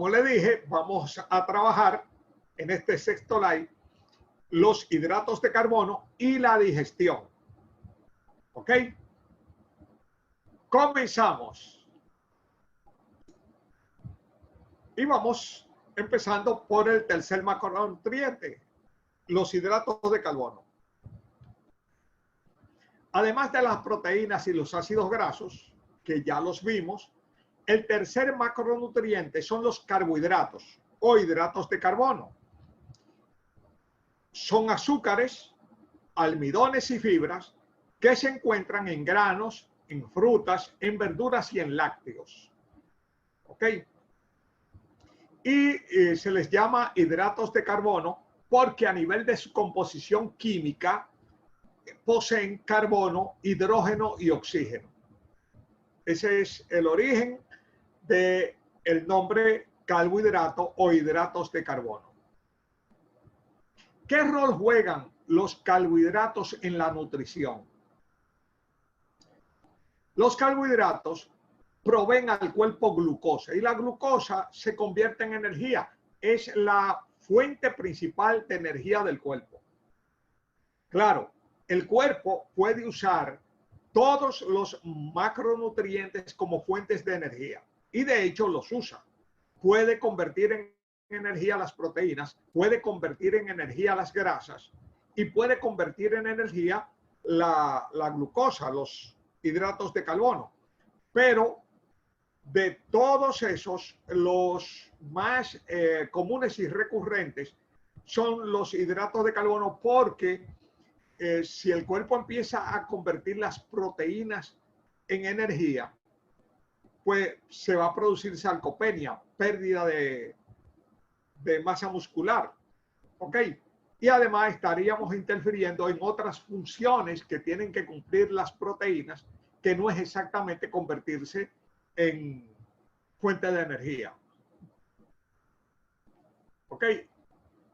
como le dije, vamos a trabajar en este sexto live los hidratos de carbono y la digestión. ¿Ok? Comenzamos. Y vamos empezando por el tercer macronutriente, los hidratos de carbono. Además de las proteínas y los ácidos grasos, que ya los vimos, el tercer macronutriente son los carbohidratos o hidratos de carbono. Son azúcares, almidones y fibras que se encuentran en granos, en frutas, en verduras y en lácteos. ¿Ok? Y se les llama hidratos de carbono porque a nivel de su composición química poseen carbono, hidrógeno y oxígeno. Ese es el origen del nombre carbohidrato o hidratos de carbono. ¿Qué rol juegan los carbohidratos en la nutrición? Los carbohidratos proveen al cuerpo glucosa y la glucosa se convierte en energía. Es la fuente principal de energía del cuerpo. Claro, el cuerpo puede usar todos los macronutrientes como fuentes de energía y de hecho los usa. Puede convertir en energía las proteínas, puede convertir en energía las grasas y puede convertir en energía la glucosa, los hidratos de carbono. Pero de todos esos, los más comunes y recurrentes son los hidratos de carbono porque si el cuerpo empieza a convertir las proteínas en energía, pues se va a producir sarcopenia, pérdida de masa muscular. ¿Ok? Y además estaríamos interfiriendo en otras funciones que tienen que cumplir las proteínas, que no es exactamente convertirse en fuente de energía. ¿Ok?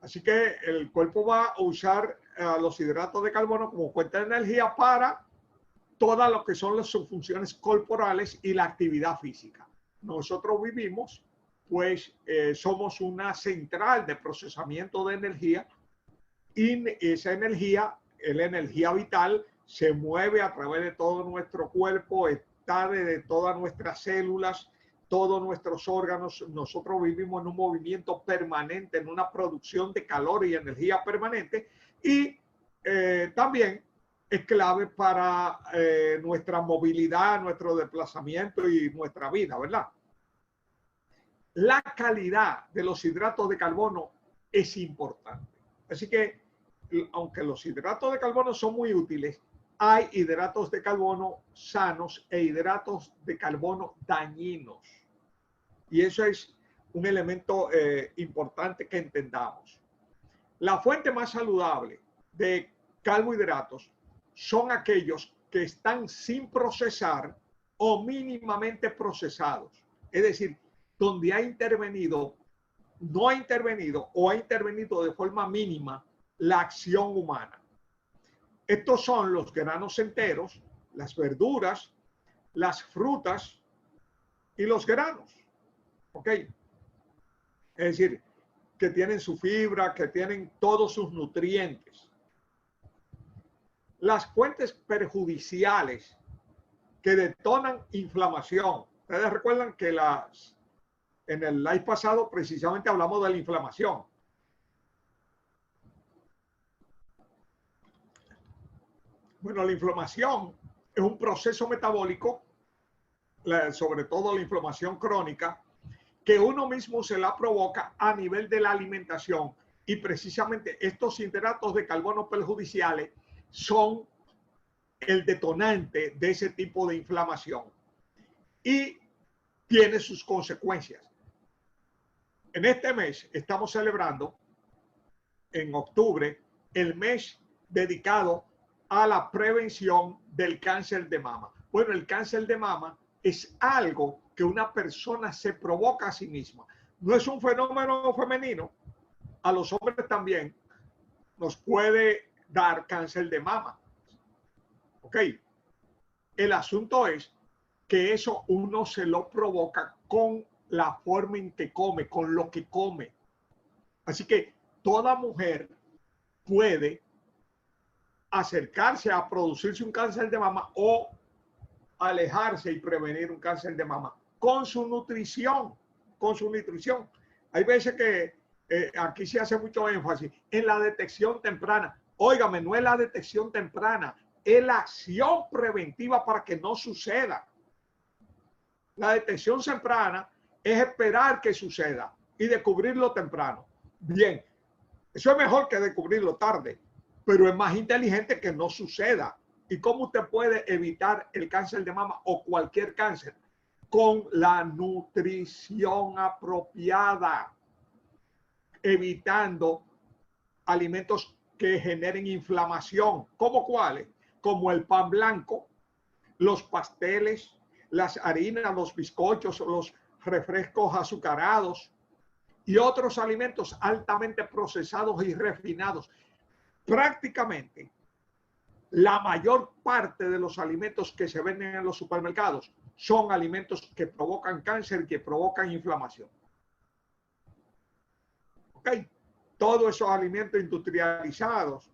Así que el cuerpo va a usar los hidratos de carbono como fuente de energía para todas lo que son las funciones corporales y la actividad física. Nosotros vivimos, pues somos una central de procesamiento de energía y esa energía, la energía vital, se mueve a través de todo nuestro cuerpo, está de todas nuestras células, todos nuestros órganos. Nosotros vivimos en un movimiento permanente, en una producción de calor y energía permanente y también es clave para nuestra movilidad, nuestro desplazamiento y nuestra vida, ¿verdad? La calidad de los hidratos de carbono es importante. Así que, aunque los hidratos de carbono son muy útiles, hay hidratos de carbono sanos e hidratos de carbono dañinos. Y eso es un elemento importante que entendamos. La fuente más saludable de carbohidratos son aquellos que están sin procesar o mínimamente procesados. Es decir, donde ha intervenido, no ha intervenido o ha intervenido de forma mínima la acción humana. Estos son los granos enteros, las verduras, las frutas y los granos. ¿Ok? Es decir, que tienen su fibra, que tienen todos sus nutrientes. Las fuentes perjudiciales que detonan inflamación. Ustedes recuerdan que en el live pasado precisamente hablamos de la inflamación. Bueno, la inflamación es un proceso metabólico, sobre todo la inflamación crónica, que uno mismo se la provoca a nivel de la alimentación. Y precisamente estos hidratos de carbono perjudiciales son el detonante de ese tipo de inflamación y tiene sus consecuencias. En este mes estamos celebrando, en octubre, el mes dedicado a la prevención del cáncer de mama. Bueno, el cáncer de mama es algo que una persona se provoca a sí misma. No es un fenómeno femenino. A los hombres también nos puede dar cáncer de mama. ¿Ok? El asunto es que eso uno se lo provoca con la forma en que come, con lo que come. Así que toda mujer puede acercarse a producirse un cáncer de mama o alejarse y prevenir un cáncer de mama con su nutrición, con su nutrición. Hay veces que aquí se hace mucho énfasis en la detección temprana. Óigame, no es la detección temprana, es la acción preventiva para que no suceda. La detección temprana es esperar que suceda y descubrirlo temprano. Bien, eso es mejor que descubrirlo tarde, pero es más inteligente que no suceda. ¿Y cómo usted puede evitar el cáncer de mama o cualquier cáncer? Con la nutrición apropiada, evitando alimentos que generen inflamación. ¿Cómo cuáles? Como el pan blanco, los pasteles, las harinas, los bizcochos, los refrescos azucarados y otros alimentos altamente procesados y refinados. Prácticamente la mayor parte de los alimentos que se venden en los supermercados son alimentos que provocan cáncer, que provocan inflamación. ¿Ok? Todos esos alimentos industrializados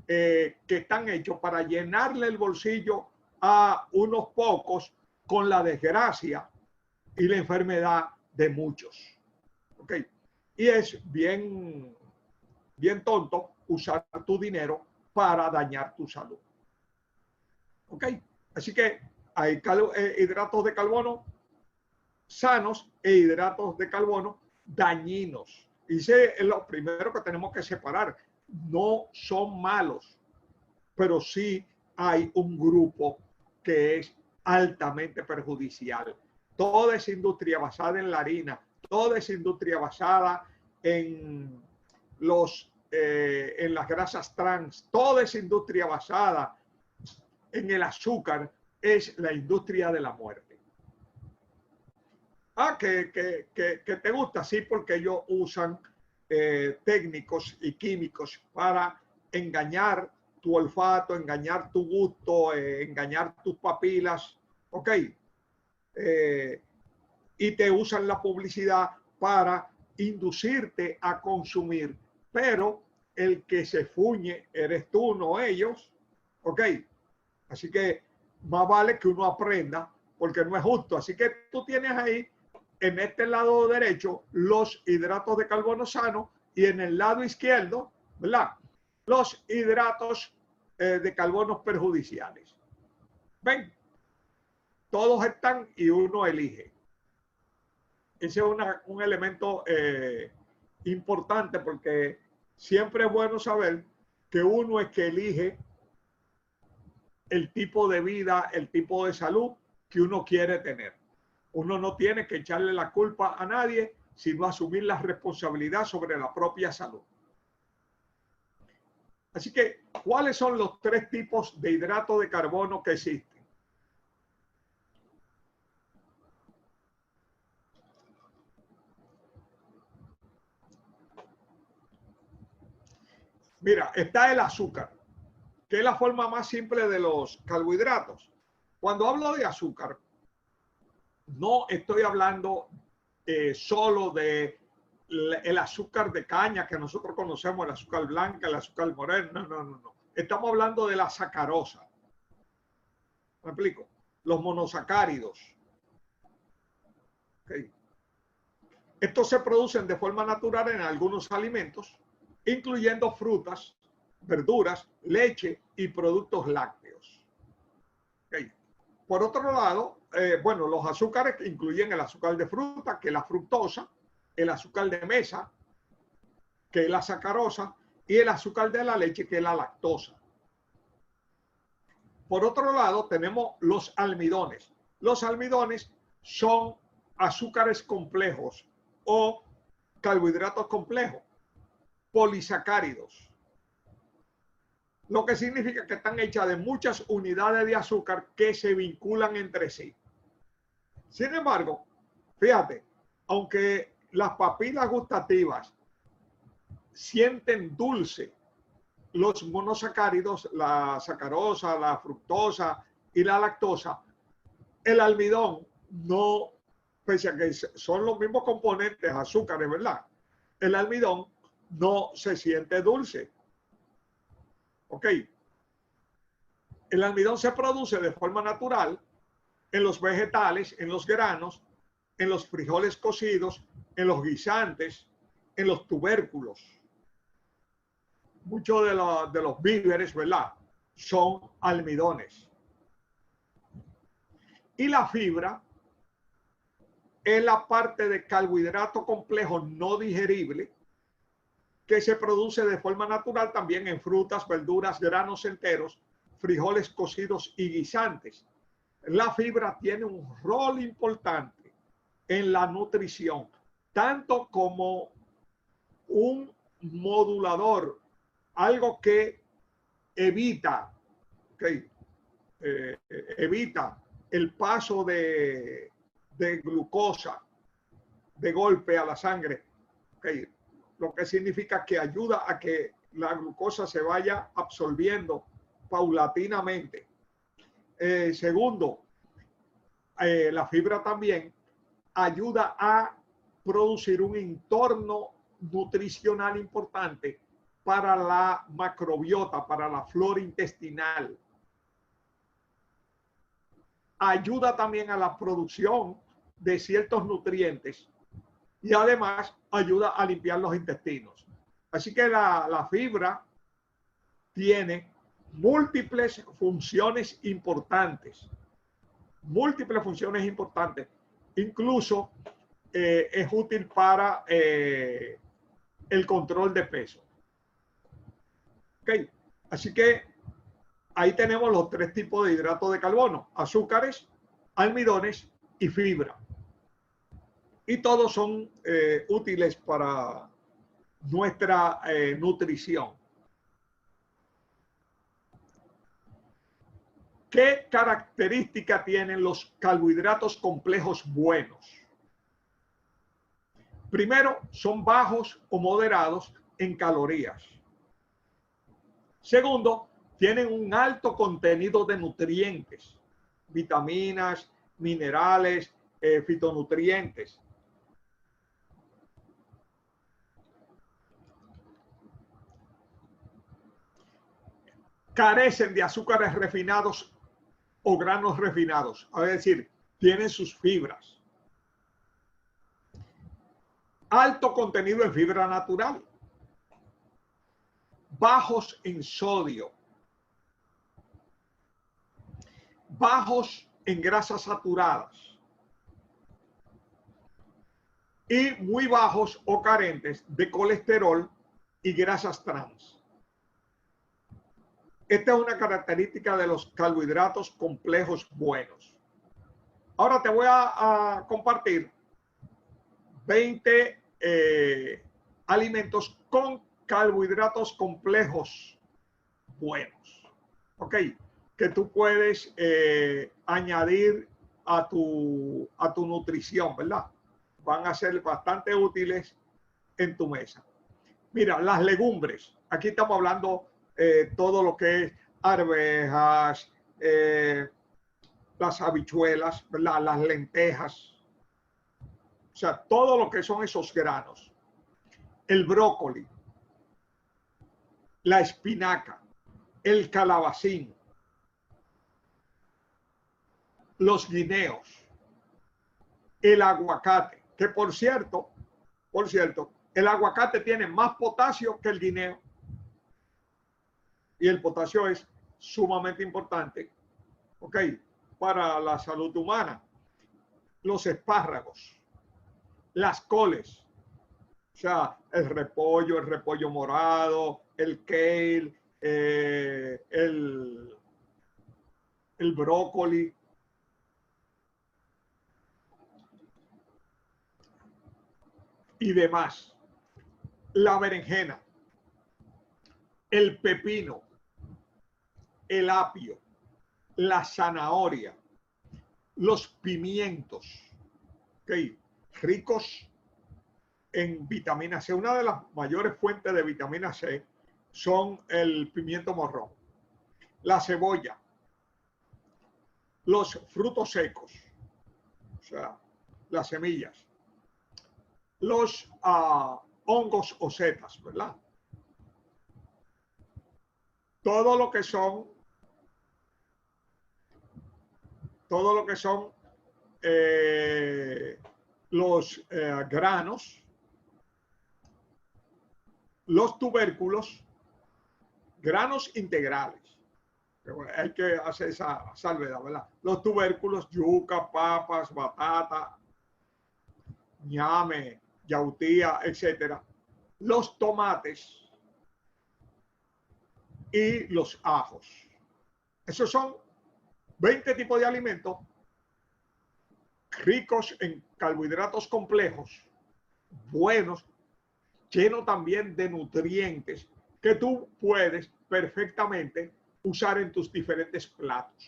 que están hechos para llenarle el bolsillo a unos pocos con la desgracia y la enfermedad de muchos. ¿Ok? Y es bien tonto usar tu dinero para dañar tu salud. ¿Ok? Así que hay hidratos de carbono sanos e hidratos de carbono dañinos. Y ese es lo primero que tenemos que separar. No son malos, pero sí hay un grupo que es altamente perjudicial. Toda esa industria basada en la harina, toda esa industria basada en las grasas trans, toda esa industria basada en el azúcar es la industria de la muerte. Que te gusta, sí, porque ellos usan técnicos y químicos para engañar tu olfato, engañar tu gusto, engañar tus papilas, ¿ok? Y te usan la publicidad para inducirte a consumir, pero el que se fuñe eres tú, no ellos, ¿ok? Así que más vale que uno aprenda, porque no es justo. Así que tú tienes ahí, en este lado derecho, los hidratos de carbono sano y en el lado izquierdo, ¿verdad? Los hidratos de carbono perjudiciales. ¿Ven? Todos están y uno elige. Ese es un elemento importante porque siempre es bueno saber que uno es que elige el tipo de vida, el tipo de salud que uno quiere tener. Uno no tiene que echarle la culpa a nadie, sino asumir la responsabilidad sobre la propia salud. Así que, ¿cuáles son los 3 tipos de hidrato de carbono que existen? Mira, está el azúcar, que es la forma más simple de los carbohidratos. Cuando hablo de azúcar, no estoy hablando solo de el azúcar de caña que nosotros conocemos, el azúcar blanca, el azúcar moreno, no. Estamos hablando de la sacarosa. ¿Me explico? Los monosacáridos. Okay. Estos se producen de forma natural en algunos alimentos, incluyendo frutas, verduras, leche y productos lácteos. Okay. Por otro lado, bueno, los azúcares incluyen el azúcar de fruta, que es la fructosa, el azúcar de mesa, que es la sacarosa, y el azúcar de la leche, que es la lactosa. Por otro lado, tenemos los almidones. Los almidones son azúcares complejos o carbohidratos complejos, polisacáridos, lo que significa que están hechas de muchas unidades de azúcar que se vinculan entre sí. Sin embargo, fíjate, aunque las papilas gustativas sienten dulce, los monosacáridos, la sacarosa, la fructosa y la lactosa, el almidón no pese a que son los mismos componentes, azúcares, ¿verdad? El almidón no se siente dulce. ¿Ok? El almidón se produce de forma natural en los vegetales, en los granos, en los frijoles cocidos, en los guisantes, en los tubérculos. Muchos de los víveres, ¿verdad? Son almidones. Y la fibra es la parte de carbohidrato complejo no digerible que se produce de forma natural también en frutas, verduras, granos enteros, frijoles cocidos y guisantes. La fibra tiene un rol importante en la nutrición, tanto como un modulador, algo que evita, okay, evita el paso de glucosa de golpe a la sangre, okay, lo que significa que ayuda a que la glucosa se vaya absorbiendo paulatinamente. Segundo, la fibra también ayuda a producir un entorno nutricional importante para la macrobiota, para la flora intestinal. Ayuda también a la producción de ciertos nutrientes y además ayuda a limpiar los intestinos. Así que la fibra tiene múltiples funciones importantes. Múltiples funciones importantes. Incluso es útil para el control de peso. Okay. Así que ahí tenemos los tres tipos de hidratos de carbono: azúcares, almidones y fibra. Y todos son útiles para nuestra nutrición. ¿Qué característica tienen los carbohidratos complejos buenos? Primero, son bajos o moderados en calorías. Segundo, tienen un alto contenido de nutrientes, vitaminas, minerales, fitonutrientes. Carecen de azúcares refinados o granos refinados, es decir, tienen sus fibras. Alto contenido en fibra natural. Bajos en sodio. Bajos en grasas saturadas. Y muy bajos o carentes de colesterol y grasas trans. Esta es una característica de los carbohidratos complejos buenos. Ahora te voy a compartir 20 alimentos con carbohidratos complejos buenos. Ok, que tú puedes añadir a tu nutrición, ¿verdad? Van a ser bastante útiles en tu mesa. Mira, las legumbres. Aquí estamos hablando todo lo que es arvejas, las habichuelas, ¿verdad? Las lentejas. O sea, todo lo que son esos granos. El brócoli, la espinaca, el calabacín, los guineos, el aguacate, que por cierto, el aguacate tiene más potasio que el guineo. Y el potasio es sumamente importante, ¿ok?, para la salud humana. Los espárragos, las coles, o sea, el repollo morado, el kale, el brócoli. Y demás. La berenjena, el pepino, el apio, la zanahoria, los pimientos, ¿okay?, ricos en vitamina C. Una de las mayores fuentes de vitamina C son el pimiento morrón, la cebolla, los frutos secos, o sea, las semillas, los hongos o setas, ¿verdad? Todo lo que son los granos, los tubérculos, granos integrales. Hay que hacer esa salvedad, ¿verdad? Los tubérculos, yuca, papas, batata, ñame, yautía, etcétera. Los tomates y los ajos. Esos son 20 tipos de alimentos ricos en carbohidratos complejos, buenos, llenos también de nutrientes que tú puedes perfectamente usar en tus diferentes platos.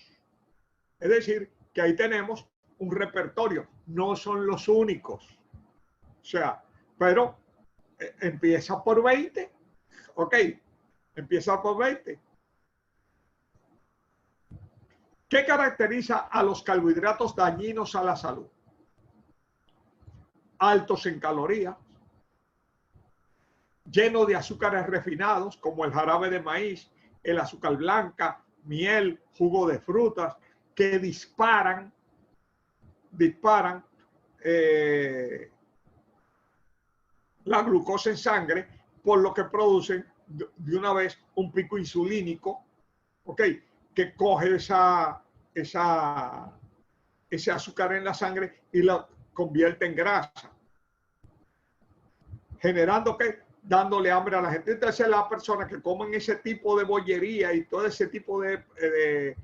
Es decir, que ahí tenemos un repertorio, no son los únicos. O sea, pero empieza por 20, ok, empieza por 20. ¿Qué caracteriza a los carbohidratos dañinos a la salud? Altos en calorías, llenos de azúcares refinados como el jarabe de maíz, el azúcar blanca, miel, jugo de frutas, que disparan la glucosa en sangre, por lo que producen de una vez un pico insulínico, ¿ok? Que coge ese azúcar en la sangre y la convierte en grasa, generando que dándole hambre a la gente. Entonces las personas que comen ese tipo de bollería y todo ese tipo de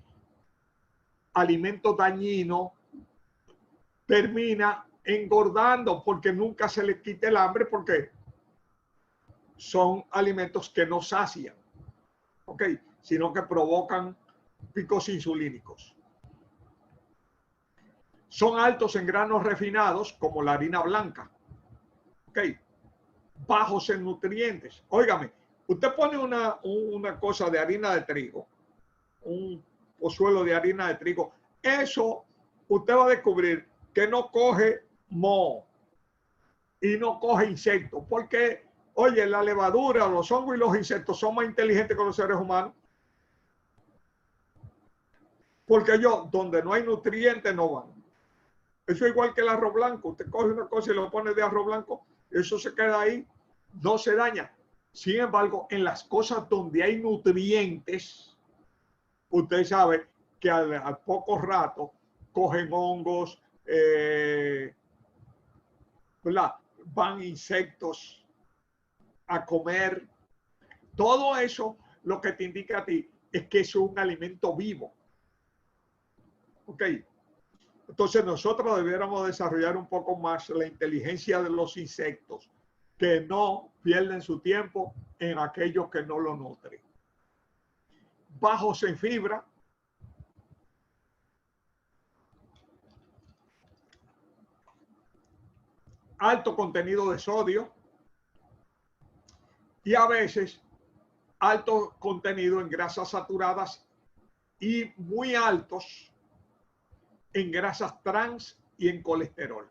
alimentos dañinos termina engordando porque nunca se les quita el hambre, porque son alimentos que no sacian, ¿ok? Sino que provocan picos insulínicos. Son altos en granos refinados como la harina blanca, ¿ok? Bajos en nutrientes. Óigame, usted pone una cosa de harina de trigo, un pozuelo de harina de trigo, eso usted va a descubrir que no coge moho y no coge insectos, porque, oye, la levadura, los hongos y los insectos son más inteligentes que los seres humanos, porque ellos, donde no hay nutrientes, no van. Eso es igual que el arroz blanco. Usted coge una cosa y lo pone de arroz blanco, eso se queda ahí, no se daña. Sin embargo, en las cosas donde hay nutrientes, usted sabe que al poco rato cogen hongos, ¿verdad? Van insectos a comer. Todo eso lo que te indica a ti es que es un alimento vivo. ¿Ok? Entonces nosotros debiéramos desarrollar un poco más la inteligencia de los insectos, que no pierden su tiempo en aquellos que no lo nutren. Bajos en fibra, alto contenido de sodio y a veces alto contenido en grasas saturadas y muy altos en grasas trans y en colesterol.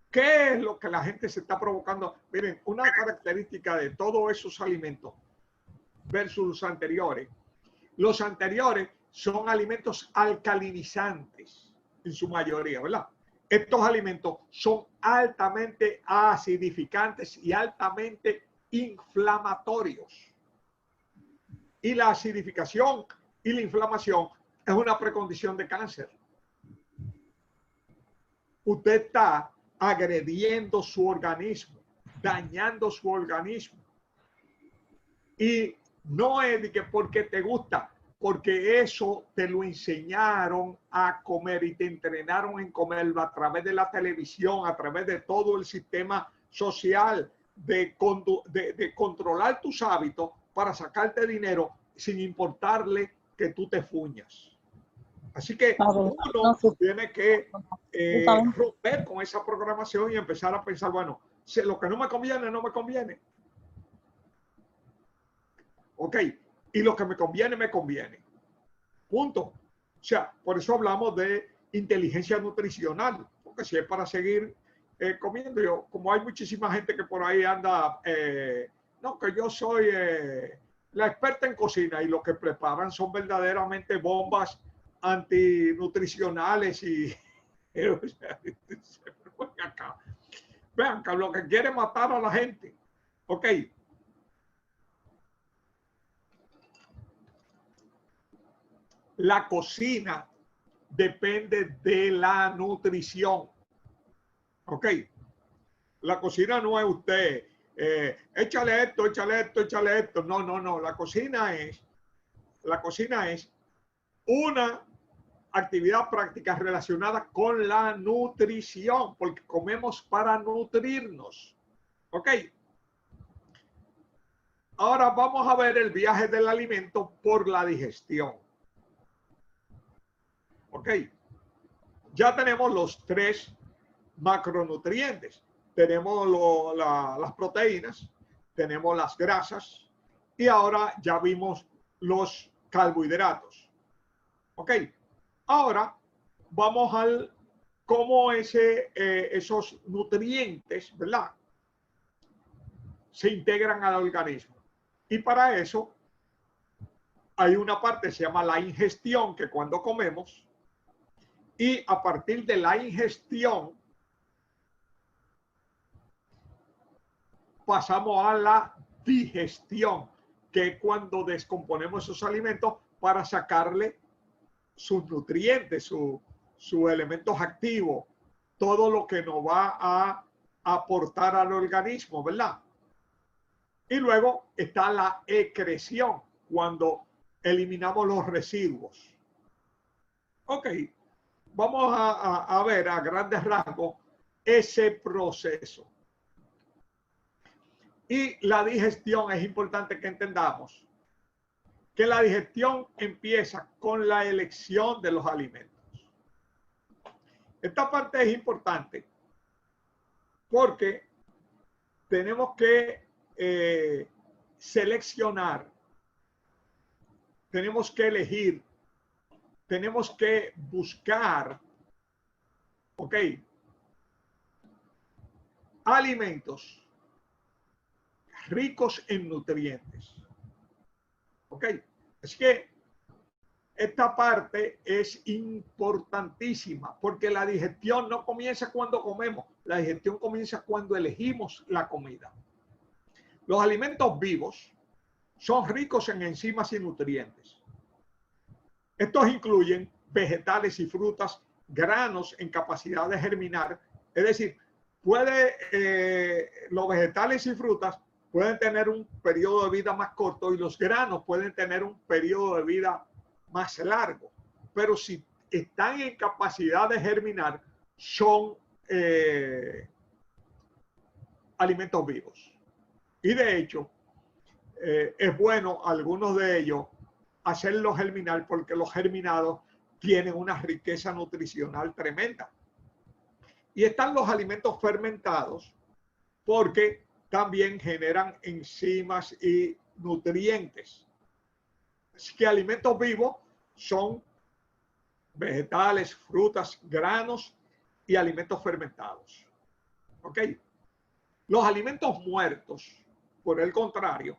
¿Qué es lo que la gente se está provocando? Miren, una característica de todos esos alimentos versus los anteriores. Los anteriores son alimentos alcalinizantes en su mayoría, ¿verdad? Estos alimentos son altamente acidificantes y altamente inflamatorios. Y la acidificación y la inflamación es una precondición de cáncer. Usted está agrediendo su organismo, dañando su organismo. Y no es de que porque te gusta, porque eso te lo enseñaron a comer y te entrenaron en comerlo a través de la televisión, a través de todo el sistema social, de controlar tus hábitos para sacarte dinero sin importarle que tú te fuñas. Así que uno tiene que romper con esa programación y empezar a pensar, bueno, si lo que no me conviene, no me conviene. Ok, y lo que me conviene, me conviene. Punto. O sea, por eso hablamos de inteligencia nutricional. porque si es para seguir comiendo, yo, como hay muchísima gente que por ahí anda, no, que yo soy la experta en cocina y lo que preparan son verdaderamente bombas antinutricionales y o sea, vean acá, lo que quiere matar a la gente. Ok. La cocina depende de la nutrición. Ok. La cocina no es usted, échale esto, échale esto, échale esto. No, no, no. La cocina es una actividad práctica relacionada con la nutrición, porque comemos para nutrirnos. Ok. Ahora vamos a ver el viaje del alimento por la digestión. Ok. Ya tenemos los 3 macronutrientes. Tenemos las proteínas, tenemos las grasas y ahora ya vimos los carbohidratos. Ok. Ahora vamos al cómo esos nutrientes, ¿verdad?, se integran al organismo. Y para eso hay una parte que se llama la ingestión, que cuando comemos, y a partir de la ingestión pasamos a la digestión, que es cuando descomponemos esos alimentos para sacarle sus nutrientes, sus elementos activos, todo lo que nos va a aportar al organismo, ¿verdad? Y luego está la excreción, cuando eliminamos los residuos. Ok, vamos a ver a grandes rasgos ese proceso. Y la digestión, es importante que entendamos que la digestión empieza con la elección de los alimentos. Esta parte es importante porque tenemos que seleccionar, tenemos que elegir, tenemos que buscar, ok, alimentos ricos en nutrientes. Ok, es que esta parte es importantísima porque la digestión no comienza cuando comemos, la digestión comienza cuando elegimos la comida. Los alimentos vivos son ricos en enzimas y nutrientes. Estos incluyen vegetales y frutas, granos en capacidad de germinar, es decir, los vegetales y frutas pueden tener un periodo de vida más corto y los granos pueden tener un periodo de vida más largo, pero si están en capacidad de germinar, son alimentos vivos. Y de hecho, es bueno algunos de ellos hacerlos germinar porque los germinados tienen una riqueza nutricional tremenda. Y están los alimentos fermentados porque también generan enzimas y nutrientes. Así que alimentos vivos son vegetales, frutas, granos y alimentos fermentados. ¿Ok? Los alimentos muertos, por el contrario,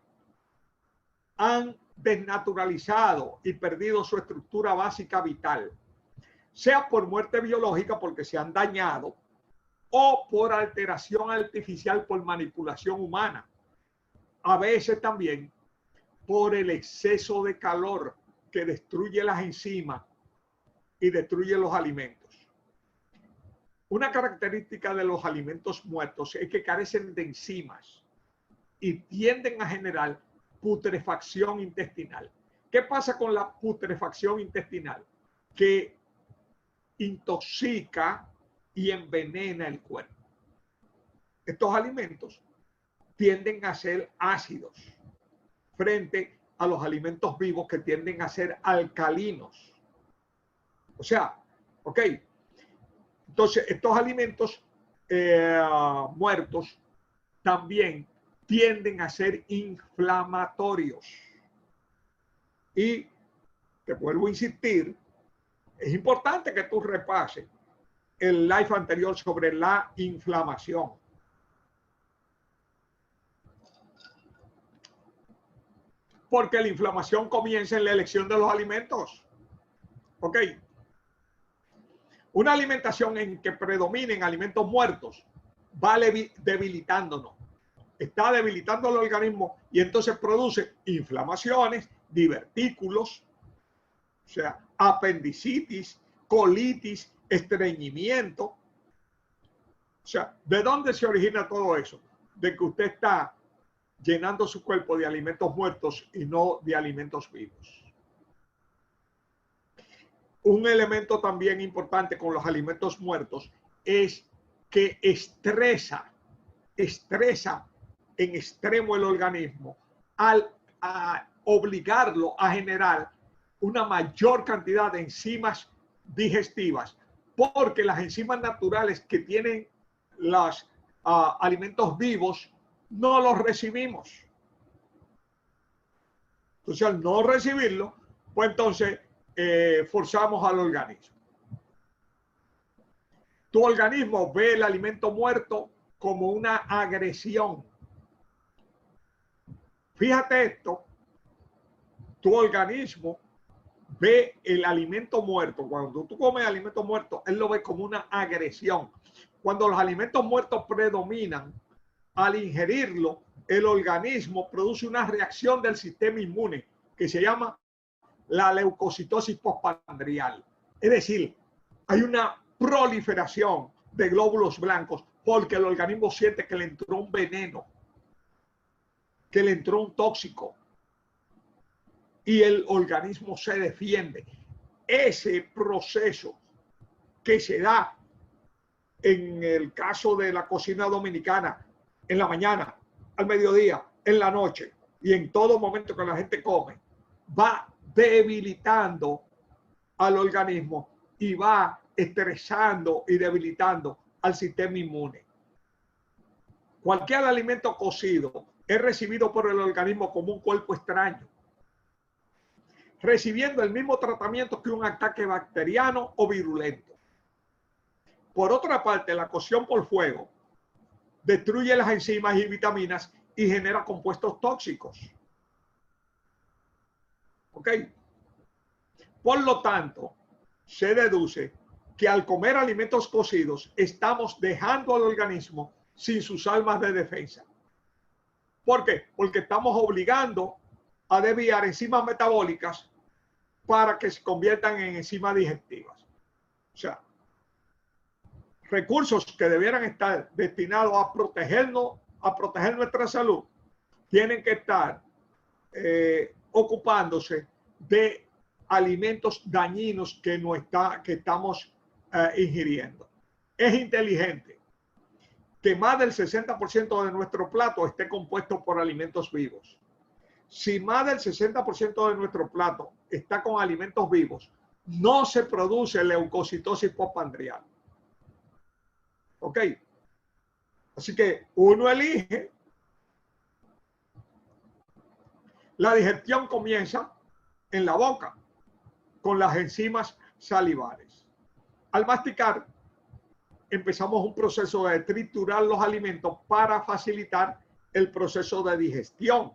han desnaturalizado y perdido su estructura básica vital, sea por muerte biológica porque se han dañado o por alteración artificial por manipulación humana. A veces también por el exceso de calor que destruye las enzimas y destruye los alimentos. Una característica de los alimentos muertos es que carecen de enzimas y tienden a generar putrefacción intestinal. ¿Qué pasa con la putrefacción intestinal? Que intoxica y envenena el cuerpo. Estos alimentos tienden a ser ácidos frente a los alimentos vivos que tienden a ser alcalinos. O sea, ok, entonces estos alimentos muertos también tienden a ser inflamatorios. Y te vuelvo a insistir, es importante que tú repases el live anterior sobre la inflamación. Porque la inflamación comienza en la elección de los alimentos. ¿Ok? Una alimentación en que predominen alimentos muertos va debilitándonos. Está debilitando el organismo y entonces produce inflamaciones, divertículos, o sea, apendicitis, colitis, estreñimiento. O sea, ¿de dónde se origina todo eso? De que usted está llenando su cuerpo de alimentos muertos y no de alimentos vivos. Un elemento también importante con los alimentos muertos es que estresa en extremo el organismo al obligarlo a generar una mayor cantidad de enzimas digestivas, porque las enzimas naturales que tienen los alimentos vivos no los recibimos. Entonces, al no recibirlo, pues entonces forzamos al organismo. Tu organismo ve el alimento muerto como una agresión. Fíjate esto, tu organismo ve el alimento muerto. Cuando tú comes alimento muerto, él lo ve como una agresión. Cuando los alimentos muertos predominan, al ingerirlo, el organismo produce una reacción del sistema inmune que se llama la leucocitosis postprandial. Es decir, hay una proliferación de glóbulos blancos porque el organismo siente que le entró un veneno, que le entró un tóxico y el organismo se defiende. Ese proceso que se da en el caso de la cocina dominicana, en la mañana, al mediodía, en la noche y en todo momento que la gente come, va debilitando al organismo y va estresando y debilitando al sistema inmune. Cualquier alimento cocido es recibido por el organismo como un cuerpo extraño, recibiendo el mismo tratamiento que un ataque bacteriano o virulento. Por otra parte, la cocción por fuego destruye las enzimas y vitaminas y genera compuestos tóxicos. ¿Ok? Por lo tanto, se deduce que al comer alimentos cocidos estamos dejando al organismo sin sus armas de defensa. ¿Por qué? Porque estamos obligando a desviar enzimas metabólicas para que se conviertan en enzimas digestivas. O sea, recursos que debieran estar destinados a protegernos, a proteger nuestra salud, tienen que estar ocupándose de alimentos dañinos que estamos ingiriendo. Es inteligente que más del 60% de nuestro plato esté compuesto por alimentos vivos. Si más del 60% de nuestro plato está con alimentos vivos, no se produce leucocitosis postprandial. ¿Ok? Así que uno elige. La digestión comienza en la boca con las enzimas salivares. Al masticar, empezamos un proceso de triturar los alimentos para facilitar el proceso de digestión,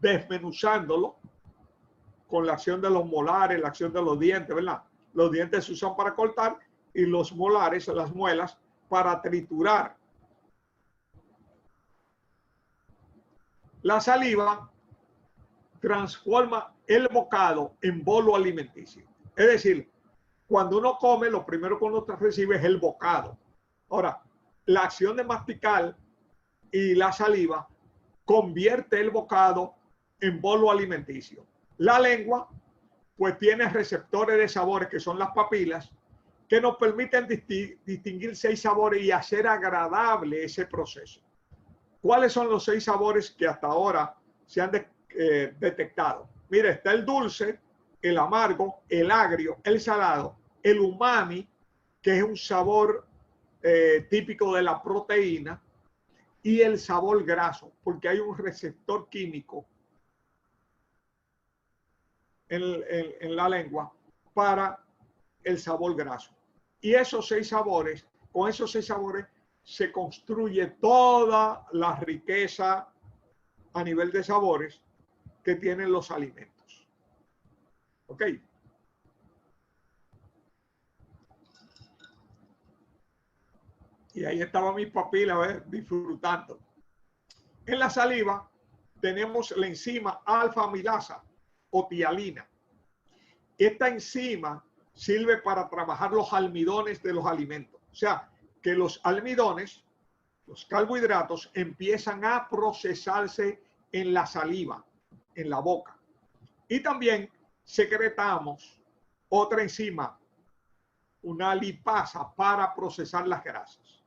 desmenuzándolo con la acción de los molares, la acción de los dientes, ¿verdad? Los dientes se usan para cortar y los molares, las muelas, para triturar. La saliva transforma el bocado en bolo alimenticio. Es decir, cuando uno come, lo primero que uno recibe es el bocado. Ahora, la acción de masticar y la saliva convierte el bocado en bolo alimenticio. La lengua, pues tiene receptores de sabores que son las papilas, que nos permiten distinguir 6 sabores y hacer agradable ese proceso. ¿Cuáles son los 6 sabores que hasta ahora se han detectado? Mire, está el dulce, el amargo, el agrio, el salado, el umami, que es un sabor típico de la proteína, y el sabor graso, porque hay un receptor químico en la lengua para el sabor graso. Y esos 6 sabores, con esos 6 sabores se construye toda la riqueza a nivel de sabores que tienen los alimentos. ¿Ok? Y ahí estaba mi papila, disfrutando. En la saliva tenemos la enzima alfa-amilasa o tialina. Esta enzima sirve para trabajar los almidones de los alimentos. O sea, que los almidones, los carbohidratos, empiezan a procesarse en la saliva, en la boca. Y también secretamos otra enzima, una lipasa, para procesar las grasas.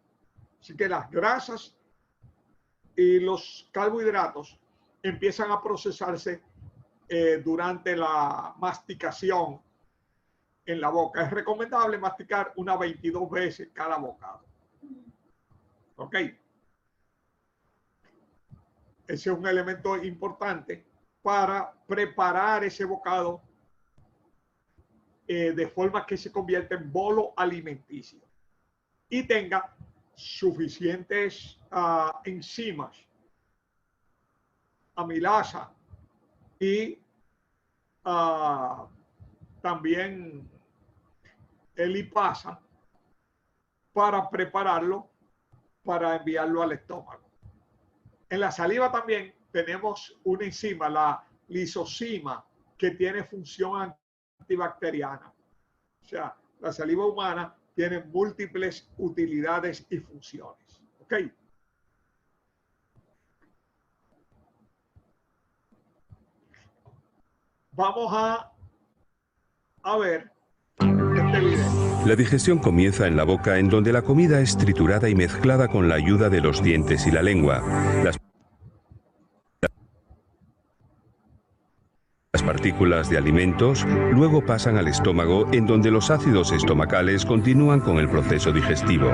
Así que las grasas y los carbohidratos empiezan a procesarse durante la masticación en la boca. Es recomendable masticar unas 22 veces cada bocado. ¿Ok? Ese es un elemento importante para preparar ese bocado de forma que se convierta en bolo alimenticio y tenga suficientes enzimas, amilasa y también lipasa para prepararlo, para enviarlo al estómago. En la saliva también tenemos una enzima, la lisozima, que tiene función antibacteriana. O sea, la saliva humana tiene múltiples utilidades y funciones. ¿Ok? Vamos a ver este video. La digestión comienza en la boca, en donde la comida es triturada y mezclada con la ayuda de los dientes y la lengua. Las partículas de alimentos luego pasan al estómago, en donde los ácidos estomacales continúan con el proceso digestivo.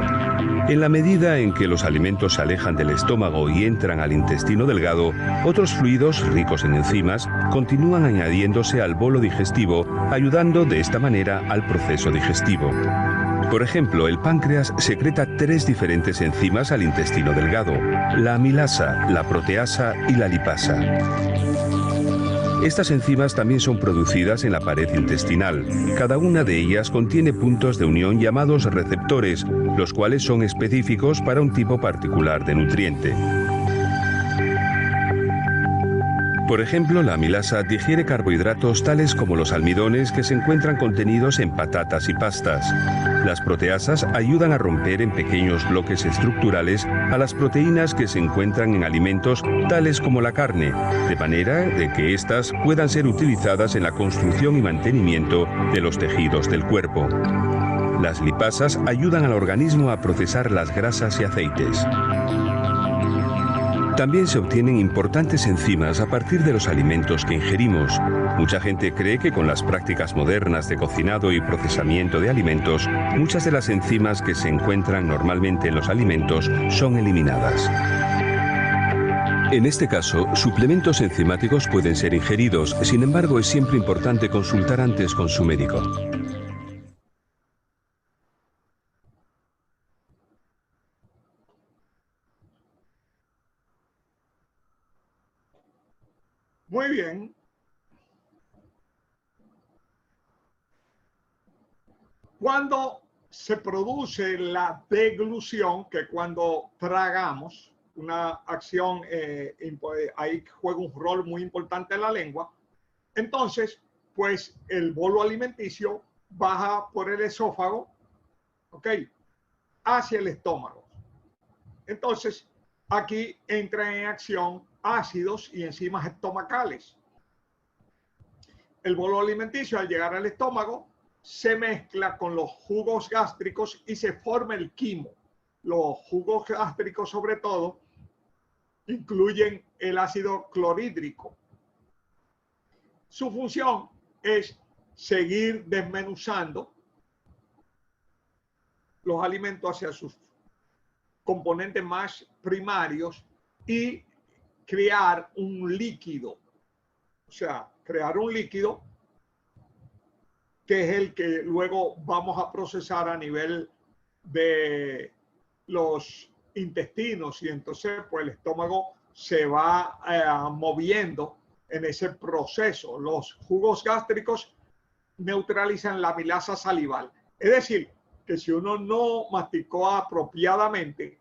En la medida en que los alimentos se alejan del estómago y entran al intestino delgado, otros fluidos ricos en enzimas continúan añadiéndose al bolo digestivo, ayudando de esta manera al proceso digestivo. Por ejemplo, el páncreas secreta 3 diferentes enzimas al intestino delgado: la amilasa, la proteasa y la lipasa. Estas enzimas también son producidas en la pared intestinal. Cada una de ellas contiene puntos de unión llamados receptores, los cuales son específicos para un tipo particular de nutriente. Por ejemplo, la amilasa digiere carbohidratos tales como los almidones que se encuentran contenidos en patatas y pastas. Las proteasas ayudan a romper en pequeños bloques estructurales a las proteínas que se encuentran en alimentos tales como la carne, de manera de que éstas puedan ser utilizadas en la construcción y mantenimiento de los tejidos del cuerpo. Las lipasas ayudan al organismo a procesar las grasas y aceites. También se obtienen importantes enzimas a partir de los alimentos que ingerimos. Mucha gente cree que con las prácticas modernas de cocinado y procesamiento de alimentos, muchas de las enzimas que se encuentran normalmente en los alimentos son eliminadas. En este caso, suplementos enzimáticos pueden ser ingeridos, sin embargo, es siempre importante consultar antes con su médico. Muy bien. Cuando se produce la deglución, que cuando tragamos, una acción, ahí juega un rol muy importante en la lengua, entonces, pues el bolo alimenticio baja por el esófago, ¿ok?, hacia el estómago. Entonces, aquí entran en acción ácidos y enzimas estomacales. El bolo alimenticio, al llegar al estómago, se mezcla con los jugos gástricos y se forma el quimo. Los jugos gástricos, sobre todo, incluyen el ácido clorhídrico. Su función es seguir desmenuzando los alimentos hacia sus componentes más primarios y crear un líquido. O sea, crear un líquido que es el que luego vamos a procesar a nivel de los intestinos, y entonces pues el estómago se va moviendo en ese proceso. Los jugos gástricos neutralizan la amilasa salival. Es decir, que si uno no masticó apropiadamente,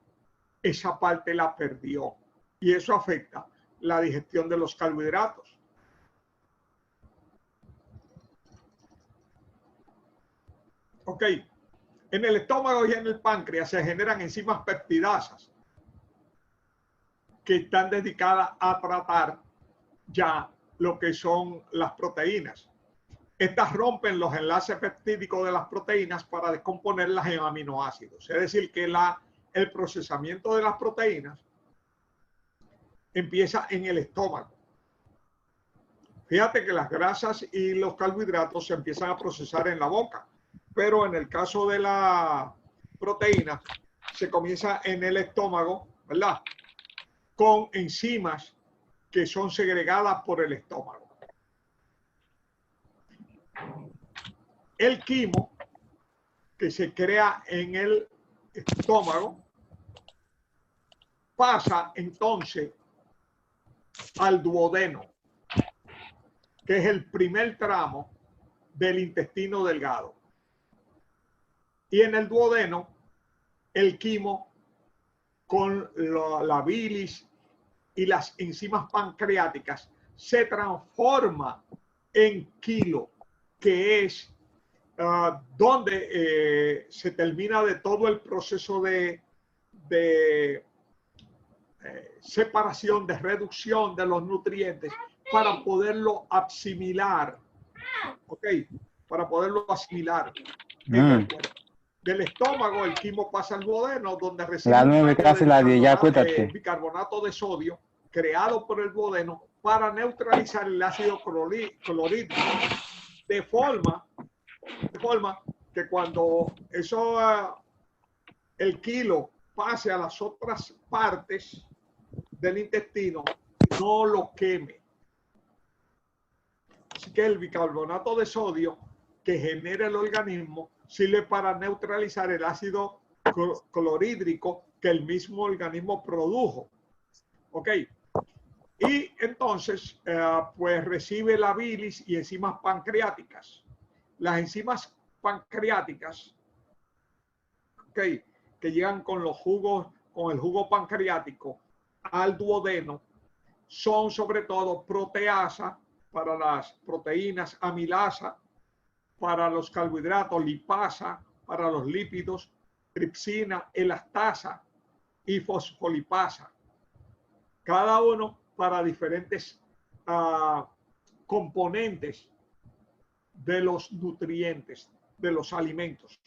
esa parte la perdió. Y eso afecta la digestión de los carbohidratos. Ok. En el estómago y en el páncreas se generan enzimas peptidasas que están dedicadas a tratar ya lo que son las proteínas. Estas rompen los enlaces peptídicos de las proteínas para descomponerlas en aminoácidos. Es decir, que el procesamiento de las proteínas empieza en el estómago. Fíjate que las grasas y los carbohidratos se empiezan a procesar en la boca, pero en el caso de la proteína se comienza en el estómago, ¿verdad? Con enzimas que son segregadas por el estómago. El quimo que se crea en el estómago pasa entonces al duodeno, que es el primer tramo del intestino delgado. Y en el duodeno, el quimo con la bilis y las enzimas pancreáticas se transforma en quilo, que es donde se termina de todo el proceso de separación, de reducción de los nutrientes para poderlo asimilar, ¿ok? Para poderlo asimilar en el cuerpo. Del estómago, el quimo pasa al duodeno, donde recibe bicarbonato de sodio creado por el duodeno para neutralizar el ácido clorhídrico, de forma que cuando el kilo pase a las otras partes del intestino, no lo queme. Así que el bicarbonato de sodio que genera el organismo sirve para neutralizar el ácido clorhídrico que el mismo organismo produjo. ¿Ok? Y entonces, pues recibe la bilis y enzimas pancreáticas. Las enzimas pancreáticas, ¿okay?, que llegan con los jugos, con el jugo pancreático al duodeno, son sobre todo proteasa para las proteínas, amilasa para los carbohidratos, lipasa para los lípidos, tripsina, elastasa y fosfolipasa. Cada uno para diferentes componentes de los nutrientes, de los alimentos.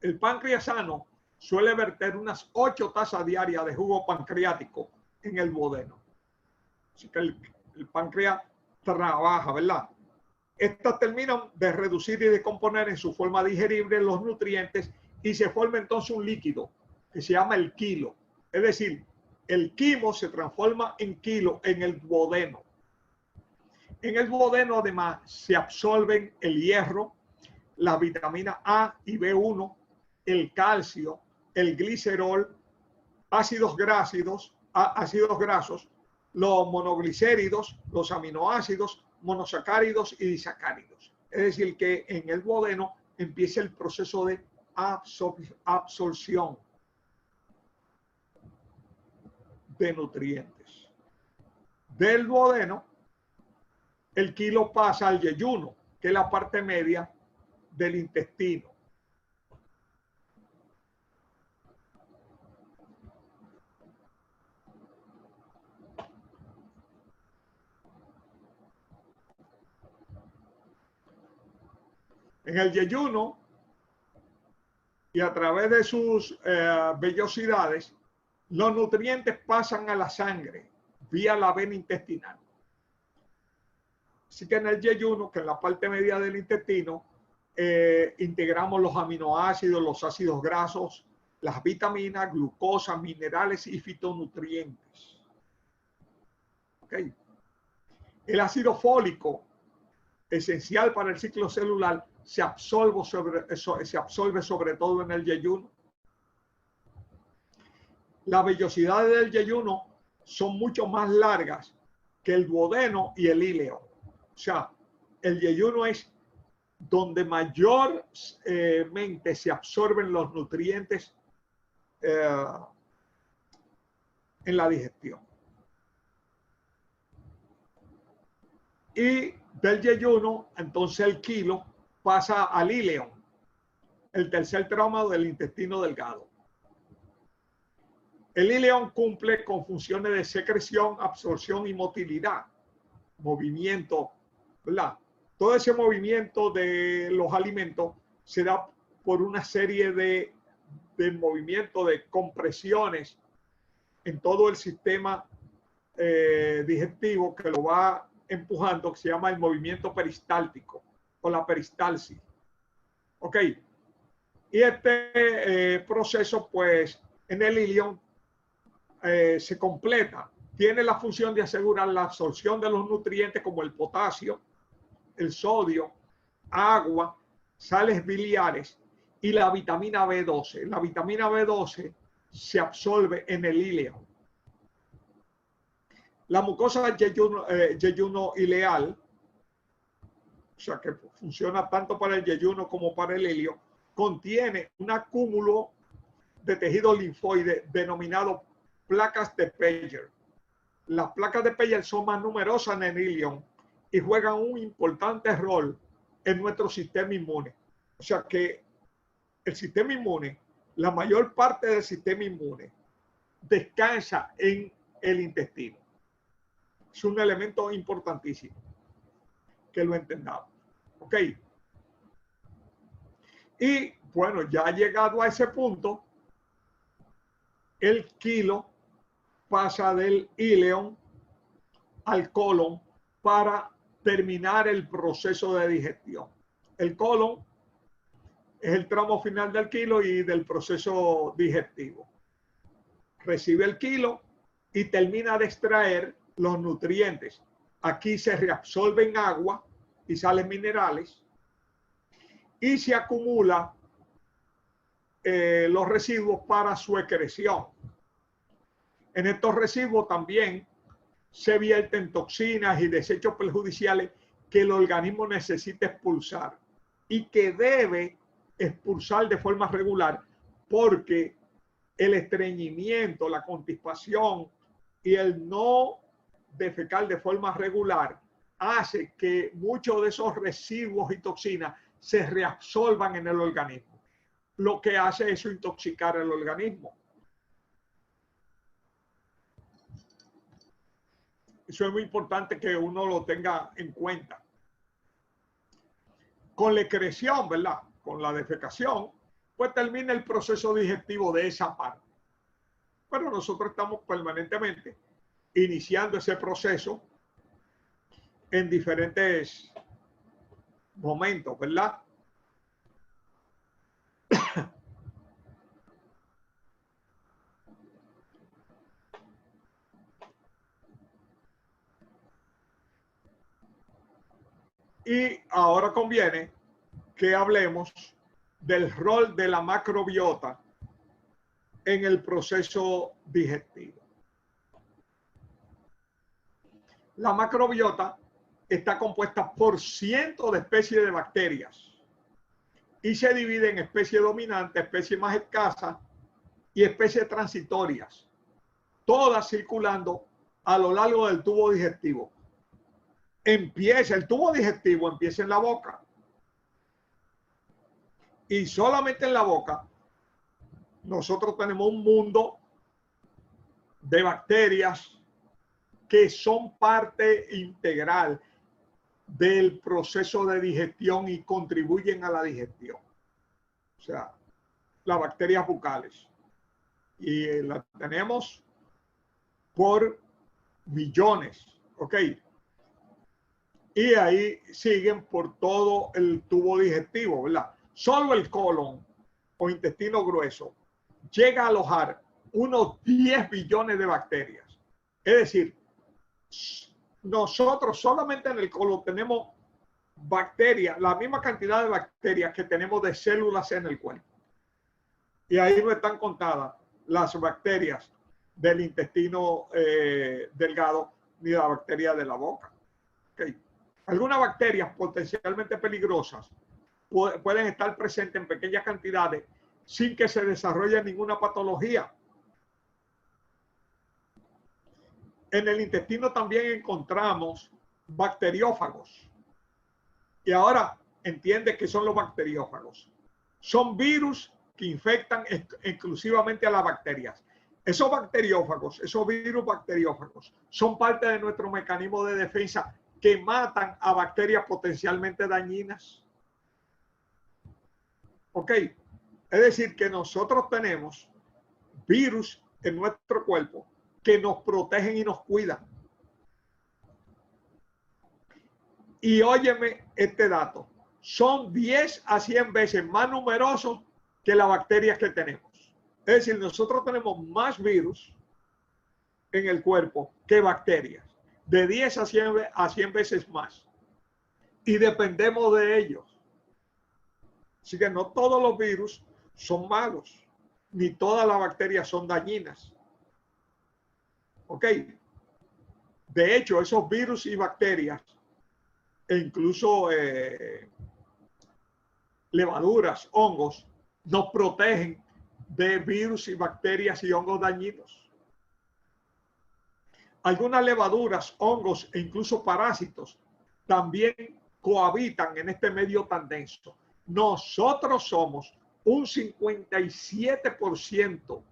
El páncreas sano suele verter unas 8 tazas diarias de jugo pancreático en el duodeno. Así que el páncreas trabaja, ¿verdad? Estas terminan de reducir y descomponer en su forma digerible los nutrientes y se forma entonces un líquido que se llama el quilo. Es decir, el quimo se transforma en quilo en el duodeno. En el duodeno además se absorben el hierro, las vitaminas A y B1, el calcio, el glicerol, ácidos grasos, los monoglicéridos, los aminoácidos, monosacáridos y disacáridos. Es decir, que en el duodeno empieza el proceso de absorción de nutrientes. Del duodeno, el quilo pasa al yeyuno, que es la parte media del intestino. En el yeyuno y a través de sus vellosidades, los nutrientes pasan a la sangre vía la vena intestinal. Así que en el yeyuno, que es la parte media del intestino, integramos los aminoácidos, los ácidos grasos, las vitaminas, glucosa, minerales y fitonutrientes. ¿Okay? El ácido fólico esencial para el ciclo celular, se absorbe sobre todo en el yeyuno. Las vellosidades del yeyuno son mucho más largas que el duodeno y el íleo. O sea, el yeyuno es donde mayormente se absorben los nutrientes en la digestión. Y del yeyuno, entonces el kilo pasa al íleo, el tercer tramo del intestino delgado. El íleo cumple con funciones de secreción, absorción y motilidad, movimiento, ¿verdad? Todo ese movimiento de los alimentos se da por una serie de movimientos, de compresiones en todo el sistema digestivo que lo va empujando, que se llama el movimiento peristáltico o la peristalsis. Ok. Y este proceso, pues, en el íleo se completa. Tiene la función de asegurar la absorción de los nutrientes como el potasio, el sodio, agua, sales biliares y la vitamina B12. La vitamina B12 se absorbe en el íleo. La mucosa yeyuno ileal, o sea que funciona tanto para el yeyuno como para el íleo, contiene un acúmulo de tejido linfoide denominado placas de Peyer. Las placas de Peyer son más numerosas en el íleo y juegan un importante rol en nuestro sistema inmune. O sea que el sistema inmune, la mayor parte del sistema inmune, descansa en el intestino. Es un elemento importantísimo que lo entendamos. ¿Ok? Y bueno, ya llegado a ese punto, el kilo pasa del íleo al colon para terminar el proceso de digestión. El colon es el tramo final del kilo y del proceso digestivo. Recibe el kilo y termina de extraer los nutrientes. Aquí se reabsorben agua y sales minerales y se acumula los residuos para su excreción. En estos residuos también se vierten toxinas y desechos perjudiciales que el organismo necesita expulsar y que debe expulsar de forma regular, porque el estreñimiento, la constipación y el no defecar de forma regular hace que muchos de esos residuos y toxinas se reabsorban en el organismo, lo que hace eso intoxicar el organismo. Eso es muy importante que uno lo tenga en cuenta. Con la excreción, ¿verdad? Con la defecación, pues termina el proceso digestivo de esa parte. Pero nosotros estamos permanentemente iniciando ese proceso en diferentes momentos, ¿verdad? Y ahora conviene que hablemos del rol de la macrobiota en el proceso digestivo. La macrobiota está compuesta por cientos de especies de bacterias y se divide en especies dominantes, especies más escasas y especies transitorias, todas circulando a lo largo del tubo digestivo. El tubo digestivo empieza en la boca y solamente en la boca nosotros tenemos un mundo de bacterias que son parte integral del proceso de digestión y contribuyen a la digestión. O sea, las bacterias bucales. Y las tenemos por millones, ¿ok? Y ahí siguen por todo el tubo digestivo, ¿verdad? Solo el colon o intestino grueso llega a alojar unos 10 billones de bacterias. Es decir, nosotros solamente en el colon tenemos bacterias, la misma cantidad de bacterias que tenemos de células en el cuerpo. Y ahí no están contadas las bacterias del intestino delgado ni la bacteria de la boca. Okay. Algunas bacterias potencialmente peligrosas pueden estar presentes en pequeñas cantidades sin que se desarrolle ninguna patología. En el intestino también encontramos bacteriófagos. Y ahora entiende qué son los bacteriófagos. Son virus que infectan exclusivamente a las bacterias. Esos bacteriófagos, esos virus bacteriófagos, son parte de nuestro mecanismo de defensa que matan a bacterias potencialmente dañinas. ¿Ok? Es decir, que nosotros tenemos virus en nuestro cuerpo que nos protegen y nos cuidan. Y óyeme este dato, son 10 a 100 veces más numerosos que las bacterias que tenemos. Es decir, nosotros tenemos más virus en el cuerpo que bacterias, de 10 a 100 veces más. Y dependemos de ellos. Así que no todos los virus son malos, ni todas las bacterias son dañinas. ¿Ok? De hecho, esos virus y bacterias, e incluso levaduras, hongos, nos protegen de virus y bacterias y hongos dañinos. Algunas levaduras, hongos e incluso parásitos también cohabitan en este medio tan denso. Nosotros somos un 57%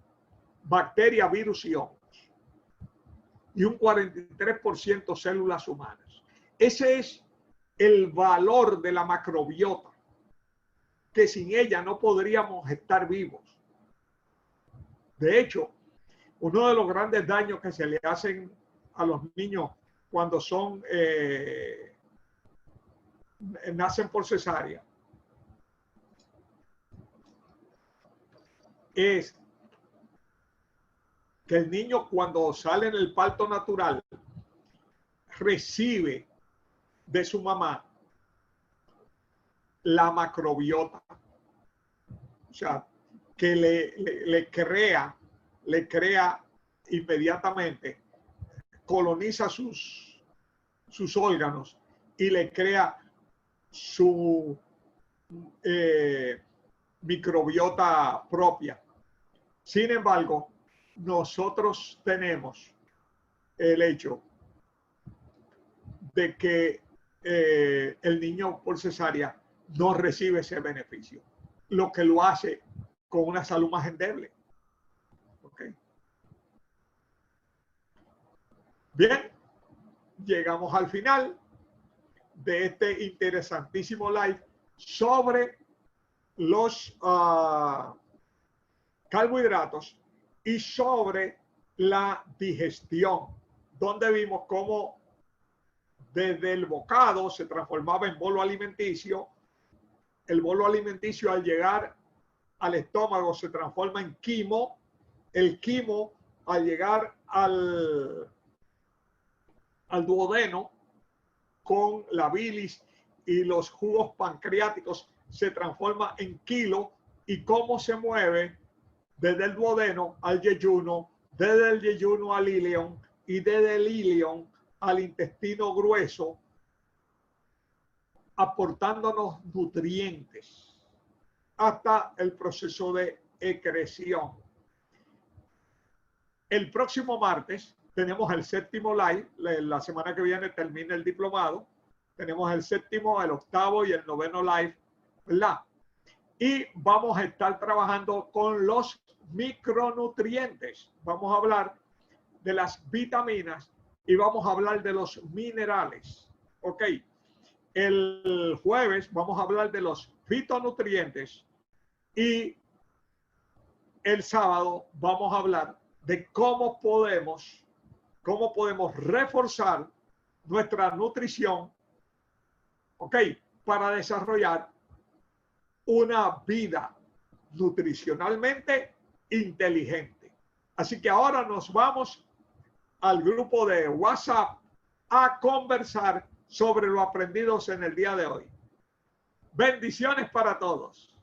bacteria, virus y hongos y un 43% células humanas. Ese es el valor de la macrobiota, que sin ella no podríamos estar vivos. De hecho, uno de los grandes daños que se le hacen a los niños cuando nacen por cesárea es que el niño, cuando sale en el parto natural, recibe de su mamá la macrobiota. O sea, que le crea inmediatamente, coloniza sus órganos y le crea su microbiota propia. Sin embargo, nosotros tenemos el hecho de que el niño por cesárea no recibe ese beneficio, lo que lo hace con una salud más endeble. ¿Okay? Bien, llegamos al final de este interesantísimo live sobre los carbohidratos y sobre la digestión, donde vimos cómo desde el bocado se transformaba en bolo alimenticio. El bolo alimenticio, al llegar al estómago, se transforma en quimo. El quimo, al llegar al duodeno, con la bilis y los jugos pancreáticos, se transforma en kilo. Y cómo se mueve desde el duodeno al yeyuno, desde el yeyuno al ileón y desde el ileón al intestino grueso, aportándonos nutrientes hasta el proceso de excreción. El próximo martes tenemos el séptimo live. La semana que viene termina el diplomado. Tenemos el séptimo, el octavo y el noveno live, ¿verdad? Y vamos a estar trabajando con los micronutrientes. Vamos a hablar de las vitaminas y vamos a hablar de los minerales. Ok. El jueves vamos a hablar de los fitonutrientes y el sábado vamos a hablar de cómo podemos reforzar nuestra nutrición, ok, para desarrollar una vida nutricionalmente inteligente. Así que ahora nos vamos al grupo de WhatsApp a conversar sobre lo aprendido en el día de hoy. Bendiciones para todos.